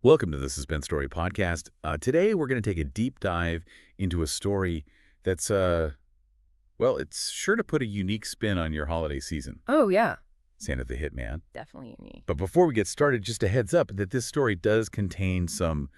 Welcome to the Suspense Story Podcast. Today we're going to take a deep dive into a story that's, well, it's sure to put a unique spin on your holiday season. Oh, yeah. Santa the Hitman. Definitely unique. But before we get started, just a heads up that this story does contain some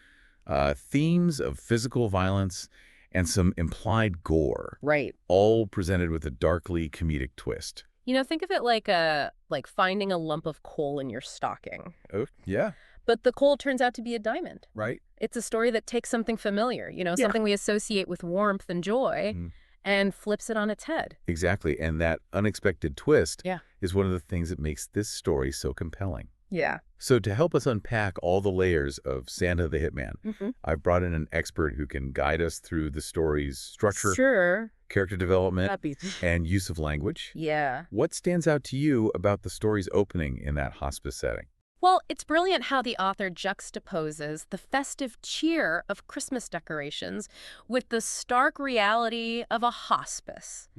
themes of physical violence and some implied gore. Right. All presented with a darkly comedic twist. Think of it like finding a lump of coal in your stocking. Oh, yeah. But the coal turns out to be a diamond. Right. It's a story that takes something familiar, something we associate with warmth and joy, and flips it on its head. Exactly. And that unexpected twist Yeah. is one of the things that makes this story so compelling. Yeah. So to help us unpack all the layers of Santa the Hitman, I've brought in an expert who can guide us through the story's structure, Sure. character development, Happy. and use of language. Yeah. What stands out to you about the story's opening in that hospice setting? Well, it's brilliant how the author juxtaposes the festive cheer of Christmas decorations with the stark reality of a hospice.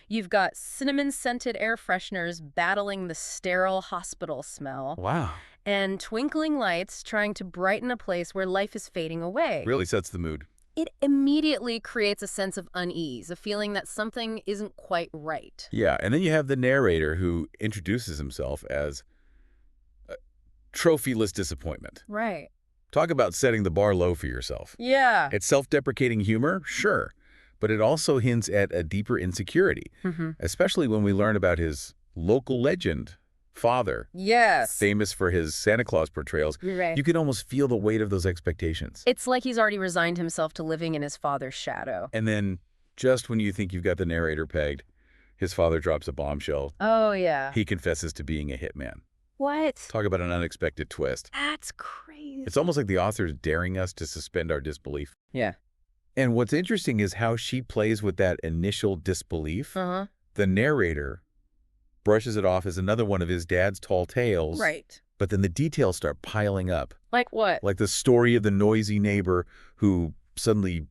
You've got cinnamon-scented air fresheners battling the sterile hospital smell, Wow. and twinkling lights trying to brighten a place where life is fading away. Really sets the mood. It immediately creates a sense of unease, a feeling that something isn't quite right. Yeah, and then you have the narrator who introduces himself as trophyless disappointment. Right. Talk about setting the bar low for yourself. Yeah. It's self-deprecating humor, sure, but it also hints at a deeper insecurity, especially when we learn about his local legend, father, Yes. famous for his Santa Claus portrayals. Right. You can almost feel the weight of those expectations. It's like he's already resigned himself to living in his father's shadow. And then, just when you think you've got the narrator pegged, his father drops a bombshell. Oh, yeah. He confesses to being a hitman. What? Talk about an unexpected twist. That's crazy. It's almost like the author's daring us to suspend our disbelief. Yeah. And what's interesting is how she plays with that initial disbelief. The narrator brushes it off as another one of his dad's tall tales. Right. But then the details start piling up. Like what? Like the story of the noisy neighbor who suddenly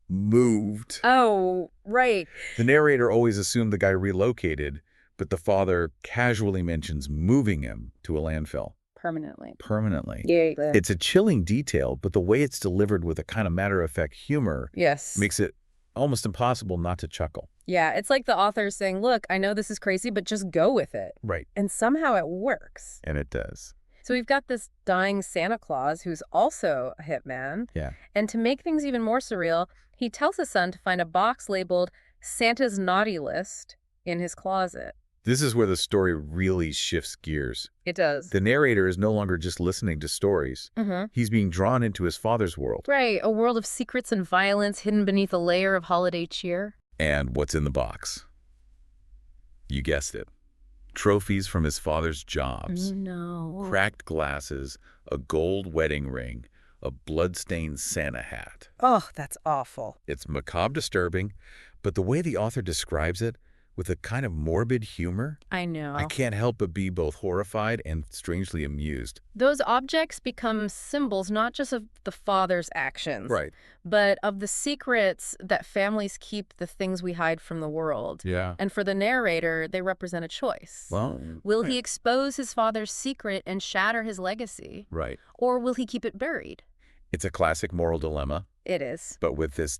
moved. Oh, right. The narrator always assumed the guy relocated, but the father casually mentions moving him to a landfill. Permanently. Yeah. It's a chilling detail, but the way it's delivered with a kind of matter-of-fact humor Yes. makes it almost impossible not to chuckle. Yeah, it's like the author saying, look, I know this is crazy, but just go with it. Right. And somehow it works. And it does. So we've got this dying Santa Claus who's also a hitman. Yeah. And to make things even more surreal, he tells his son to find a box labeled Santa's Naughty List in his closet. This is where the story really shifts gears. It does. The narrator is no longer just listening to stories. He's being drawn into his father's world. Right, a world of secrets and violence hidden beneath a layer of holiday cheer. And what's in the box? You guessed it. Trophies from his father's jobs. No. Cracked glasses, a gold wedding ring, a blood-stained Santa hat. Oh, that's awful. It's macabre disturbing, but the way the author describes it, with a kind of morbid humor, I know. I can't help but be both horrified and strangely amused. Those objects become symbols not just of the father's actions, Right. but of the secrets that families keep, the things we hide from the world. Yeah. And for the narrator, they represent a choice. Well, Will he expose his father's secret and shatter his legacy? right. Or will he keep it buried? It's a classic moral dilemma, It is. but with this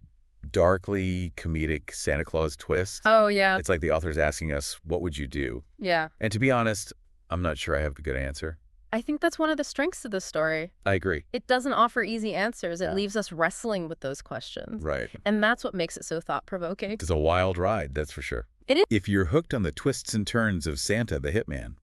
darkly comedic Santa Claus twist. Oh, yeah. It's like the author's asking us, what would you do? Yeah. And to be honest, I'm not sure I have the good answer. I think that's one of the strengths of the story. I agree. It doesn't offer easy answers. It Yeah. leaves us wrestling with those questions. Right. And that's what makes it so thought-provoking. It's a wild ride, that's for sure. It is. If you're hooked on the twists and turns of Santa the Hitman,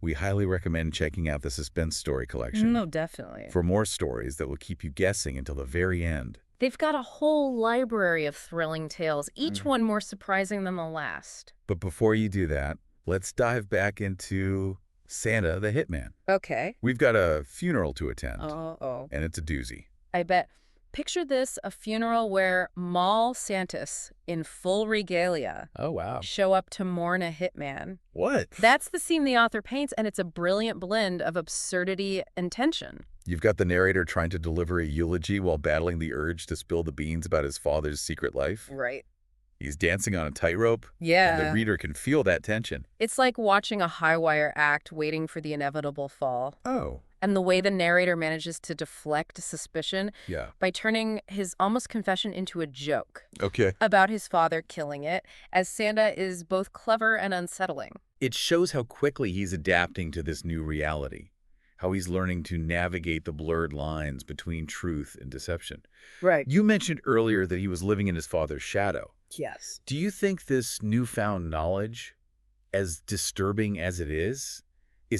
we highly recommend checking out the Suspense Story collection. No, definitely. For more stories that will keep you guessing until the very end. They've got a whole library of thrilling tales, each one more surprising than the last. But before you do that, let's dive back into Santa the Hitman. Okay. We've got a funeral to attend, Oh. and it's a doozy. I bet. Picture this, a funeral where mall Santas in full regalia Oh, wow. show up to mourn a hitman. What? That's the scene the author paints, and it's a brilliant blend of absurdity and tension. You've got the narrator trying to deliver a eulogy while battling the urge to spill the beans about his father's secret life. Right. He's dancing on a tightrope, and the Yeah. reader can feel that tension. It's like watching a high-wire act waiting for the inevitable fall. Oh. And the way the narrator manages to deflect suspicion Yeah. by turning his almost confession into a joke Okay. about his father killing it, as Santa is both clever and unsettling. It shows how quickly he's adapting to this new reality, how he's learning to navigate the blurred lines between truth and deception. Right. You mentioned earlier that he was living in his father's shadow. Yes. Do you think this newfound knowledge, as disturbing as it is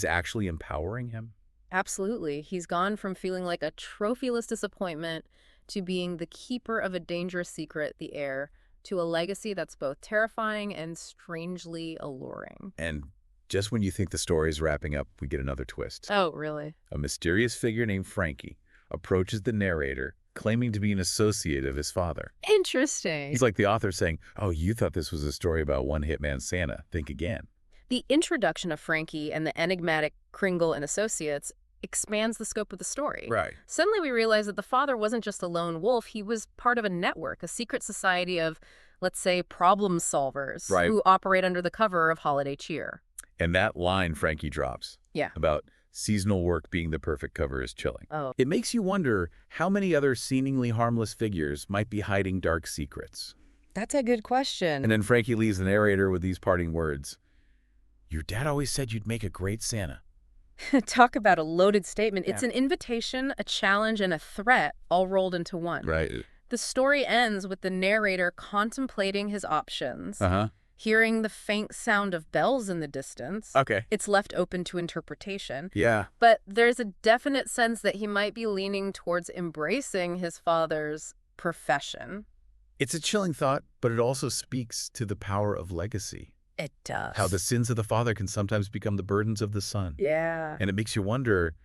actually empowering him? Absolutely. He's gone from feeling like a trophyless disappointment to being the keeper of a dangerous secret, the heir, to a legacy that's both terrifying and strangely alluring. And just when you think the story is wrapping up, we get another twist. Oh, really? A mysterious figure named Frankie approaches the narrator, claiming to be an associate of his father. Interesting. He's like the author saying, "Oh, you thought this was a story about one hitman Santa. Think again." The introduction of Frankie and the enigmatic Kringle and Associates expands the scope of the story. Right. Suddenly we realize that the father wasn't just a lone wolf, he was part of a network, a secret society of, let's say, problem solvers Right. who operate under the cover of holiday cheer. And that line Frankie drops Yeah. about seasonal work being the perfect cover is chilling. Oh. It makes you wonder how many other seemingly harmless figures might be hiding dark secrets. That's a good question. And then Frankie leaves the narrator with these parting words. "Your dad always said you'd make a great Santa." Talk about a loaded statement. It's Yeah. an invitation, a challenge, and a threat all rolled into one. Right. The story ends with the narrator contemplating his options, Uh-huh. hearing the faint sound of bells in the distance. Okay. It's left open to interpretation. Yeah. But there's a definite sense that he might be leaning towards embracing his father's profession. It's a chilling thought, but it also speaks to the power of legacy. It does. How the sins of the father can sometimes become the burdens of the son. Yeah. And it makes you wonder,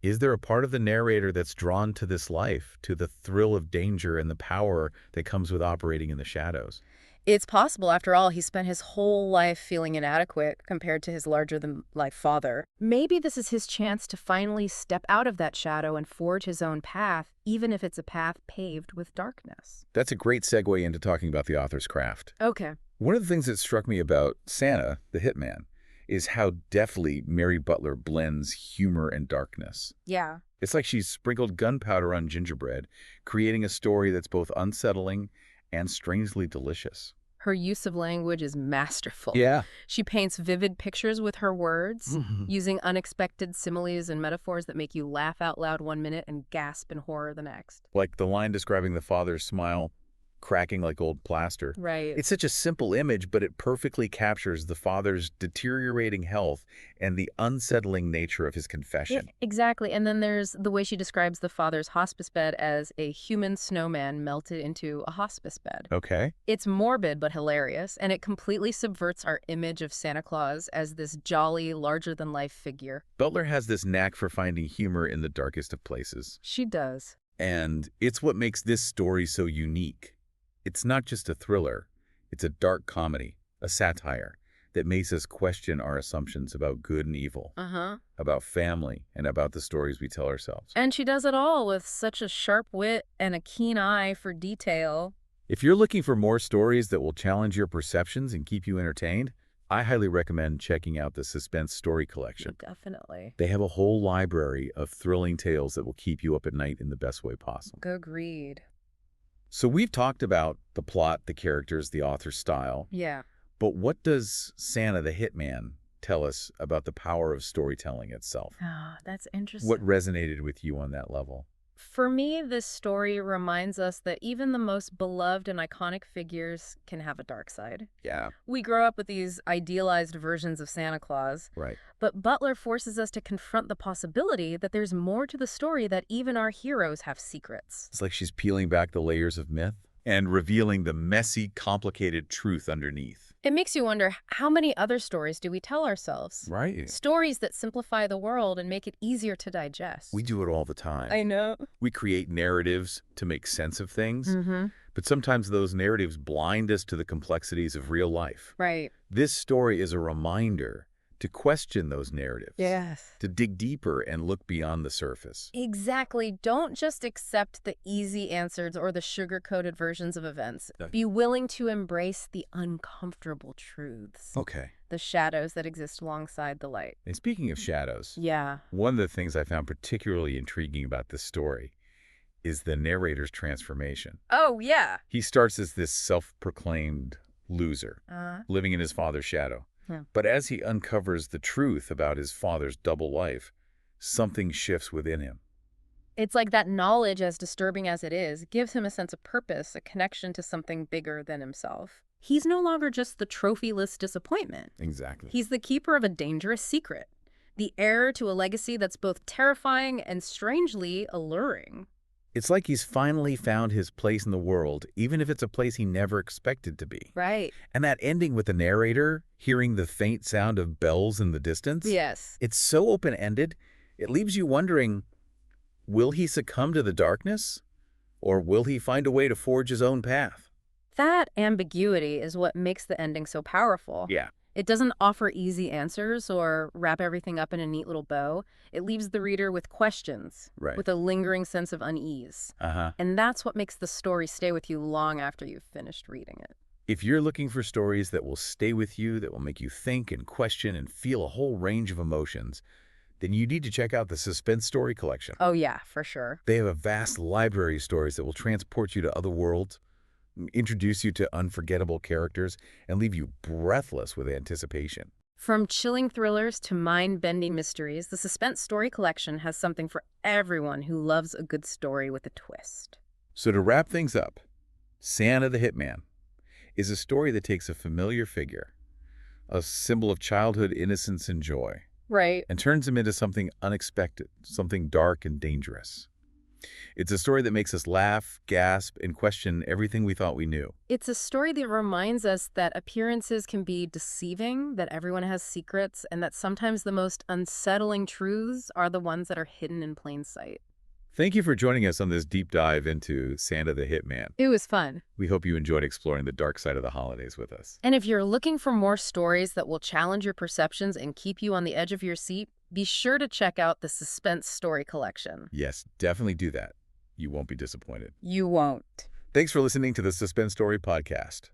is there a part of the narrator that's drawn to this life, to the thrill of danger and the power that comes with operating in the shadows? It's possible. After all, he spent his whole life feeling inadequate compared to his larger-than-life father. Maybe this is his chance to finally step out of that shadow and forge his own path, even if it's a path paved with darkness. That's a great segue into talking about the author's craft. Okay. One of the things that struck me about Santa, the hitman, is how deftly Mary Butler blends humor and darkness. Yeah. It's like she's sprinkled gunpowder on gingerbread, creating a story that's both unsettling and strangely delicious. Her use of language is masterful. Yeah. She paints vivid pictures with her words, using unexpected similes and metaphors that make you laugh out loud one minute and gasp in horror the next. Like the line describing the father's smile cracking like old plaster. Right. It's such a simple image, but it perfectly captures the father's deteriorating health and the unsettling nature of his confession. Yeah, exactly. And then there's the way she describes the father's hospice bed as a human snowman melted into a hospice bed. Okay. It's morbid but hilarious, and it completely subverts our image of Santa Claus as this jolly, larger-than-life figure. Butler has this knack for finding humor in the darkest of places. She does. And it's what makes this story so unique. It's not just a thriller. It's a dark comedy, a satire that makes us question our assumptions about good and evil, about family, and about the stories we tell ourselves. And she does it all with such a sharp wit and a keen eye for detail. If you're looking for more stories that will challenge your perceptions and keep you entertained, I highly recommend checking out the Suspense Story Collection. Definitely. They have a whole library of thrilling tales that will keep you up at night in the best way possible. Agreed. So we've talked about the plot, the characters, the author's style. Yeah. But what does Santa the Hitman tell us about the power of storytelling itself? Oh, that's interesting. What resonated with you on that level? For me, this story reminds us that even the most beloved and iconic figures can have a dark side. Yeah. We grow up with these idealized versions of Santa Claus, Right. but Butler forces us to confront the possibility that there's more to the story, that even our heroes have secrets. It's like she's peeling back the layers of myth and revealing the messy, complicated truth underneath. It makes you wonder, how many other stories do we tell ourselves? Right. Stories that simplify the world and make it easier to digest. We do it all the time. I know. We create narratives to make sense of things, Mm-hmm. but sometimes those narratives blind us to the complexities of real life. Right. This story is a reminder to question those narratives, Yes. to dig deeper and look beyond the surface. Exactly. Don't just accept the easy answers or the sugar-coated versions of events. Be willing to embrace the uncomfortable truths, Okay. the shadows that exist alongside the light. And speaking of shadows, Yeah. one of the things I found particularly intriguing about this story is the narrator's transformation. Oh, yeah. He starts as this self-proclaimed loser, Uh, living in his father's shadow. Yeah. But as he uncovers the truth about his father's double life, something shifts within him. It's like that knowledge, as disturbing as it is, gives him a sense of purpose, a connection to something bigger than himself. He's no longer just the trophyless disappointment. Exactly. He's the keeper of a dangerous secret, the heir to a legacy that's both terrifying and strangely alluring. It's like he's finally found his place in the world, even if it's a place he never expected to be. Right. And that ending with the narrator hearing the faint sound of bells in the distance, Yes. it's so open-ended, it leaves you wondering, will he succumb to the darkness? Or will he find a way to forge his own path? That ambiguity is what makes the ending so powerful. Yeah. It doesn't offer easy answers or wrap everything up in a neat little bow. It leaves the reader with questions, Right. with a lingering sense of unease. Uh-huh. And that's what makes the story stay with you long after you've finished reading it. If you're looking for stories that will stay with you, that will make you think and question and feel a whole range of emotions, then you need to check out the Suspense Story Collection. Oh, yeah, for sure. They have a vast library of stories that will transport you to other worlds, introduce you to unforgettable characters, and leave you breathless with anticipation. From chilling thrillers to mind-bending mysteries, the Suspense Story Collection has something for everyone who loves a good story with a twist. So to wrap things up, Santa the Hitman is a story that takes a familiar figure, a symbol of childhood innocence and joy, Right. and turns him into something unexpected, something dark and dangerous. It's a story that makes us laugh, gasp, and question everything we thought we knew. It's a story that reminds us that appearances can be deceiving, that everyone has secrets, and that sometimes the most unsettling truths are the ones that are hidden in plain sight. Thank you for joining us on this deep dive into Santa the Hitman. It was fun. We hope you enjoyed exploring the dark side of the holidays with us. And if you're looking for more stories that will challenge your perceptions and keep you on the edge of your seat, be sure to check out the Suspense Story Collection. Yes, definitely do that. You won't be disappointed. You won't. Thanks for listening to the Suspense Story Podcast.